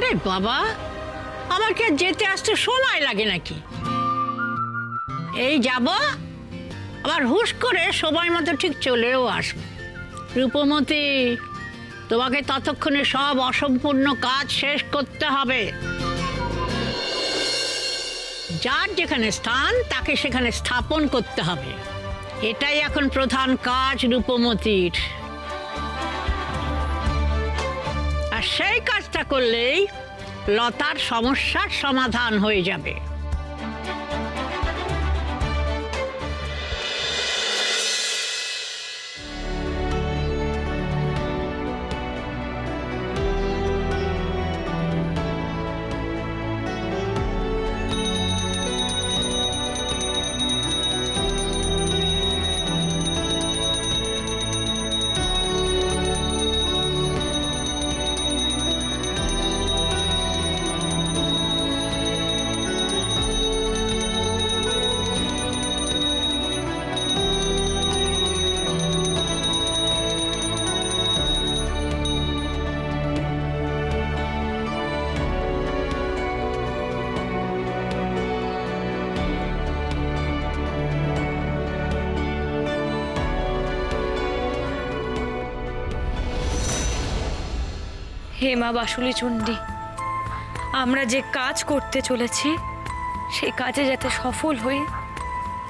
আরে বাবা, আমার কি আর যেতে আসতে সময় লাগে নাকি? এই যাব, আবার হুশ করে সময় মতো ঠিক চলেও আসব। রূপমতি, তোমাকে ততক্ষণে সব অসম্পূর্ণ কাজ শেষ করতে হবে। যার যেখানে স্থান তাকে সেখানে স্থাপন করতে হবে, এটাই এখন প্রধান কাজ রূপমতির। আর সেই কাজটা করলেই লতার সমস্যার সমাধান হয়ে যাবে। হে মা বাসুলি চণ্ডী, আমরা যে কাজ করতে চলেছি সেই কাজে যাতে সফল হই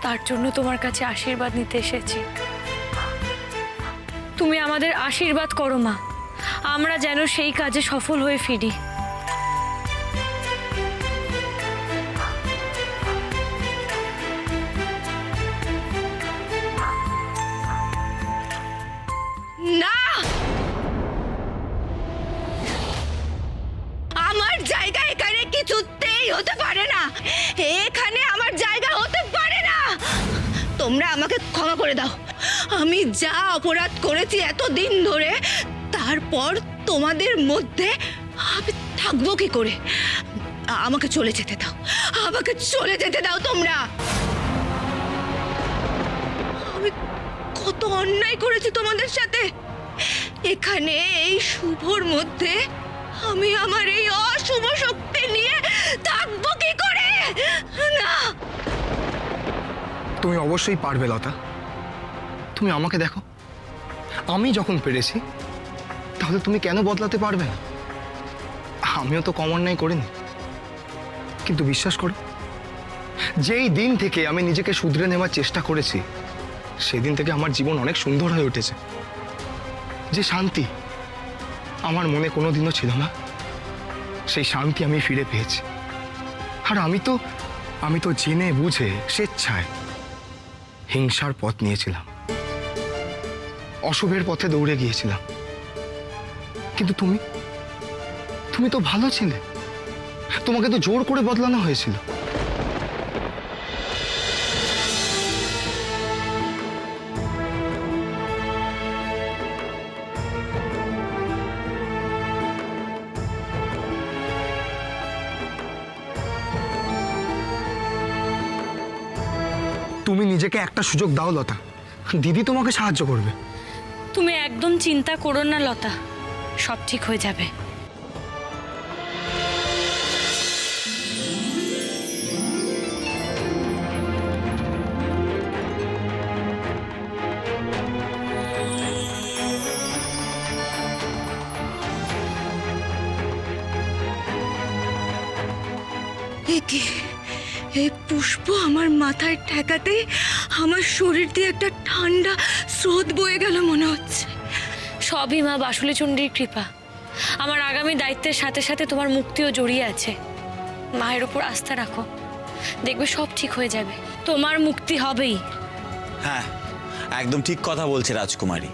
তার জন্য তোমার কাছে আশীর্বাদ নিতে এসেছি। তুমি আমাদের আশীর্বাদ করো মা, আমরা যেন সেই কাজে সফল হয়ে ফিরি। না, আমার জায়গা এখানে কিছুতেই হতে পারে না। এখানে আমার জায়গা হতে পারে না। তোমরা আমাকে ক্ষমা করে দাও। আমি যা অপরাধ করেছি এতদিন ধরে, তারপর তোমাদের মধ্যে আমি থাকবো কি করে? আমাকে চলে যেতে দাও, আমাকে চলে যেতে দাও। তোমরা, আমি কত অন্যায় করেছি তোমাদের সাথে। এখানে এই শুভর মধ্যে আমি আমার এই অশুভ শক্তি নিয়ে থাকবো কি করে? না, তুমি অবশ্যই পারবে লতা। তুমি আমাকে দেখো, আমি যখন পেরেছি তাহলে তুমি কেন বদলাতে পারবে না? আমিও তো কম অন্যায় করিনি, কিন্তু বিশ্বাস করো, যেই দিন থেকে আমি নিজেকে শুধরে নেওয়ার চেষ্টা করেছি সেদিন থেকে আমার জীবন অনেক সুন্দর হয়ে উঠেছে। যে শান্তি আমার মনে কোনোদিনও ছিল না, সেই শান্তি আমি ফিরে পেয়েছি। আর আমি তো জেনে বুঝে স্বেচ্ছায় হিংসার পথ নিয়েছিলাম, অশুভের পথে দৌড়ে গিয়েছিলাম। কিন্তু তুমি তো ভালো ছিলে, তোমাকে তো জোর করে বদলানো হয়েছিল। তুমি নিজেকে একটা সুযোগ দাও লতা, দিদি তোমাকে সাহায্য করবে। তুমি একদম চিন্তা করো না লতা, সব ঠিক হয়ে যাবে। এই পুষ্প আমার মাথায় ঠেকাতেই আমার শরীর দিয়ে একটা ঠান্ডা স্রোত বয়ে গেল মনে হচ্ছে। সবই মা বাসুলি চণ্ডীর কৃপা। আমার আগামী দায়িত্বের সাথে সাথে তোমার মুক্তিও জড়িয়ে আছে। মায়ের উপর আস্থা রাখো, দেখবে সব ঠিক হয়ে যাবে, তোমার মুক্তি হবেই। হ্যাঁ, একদম ঠিক কথা বলছে রাজকুমারী।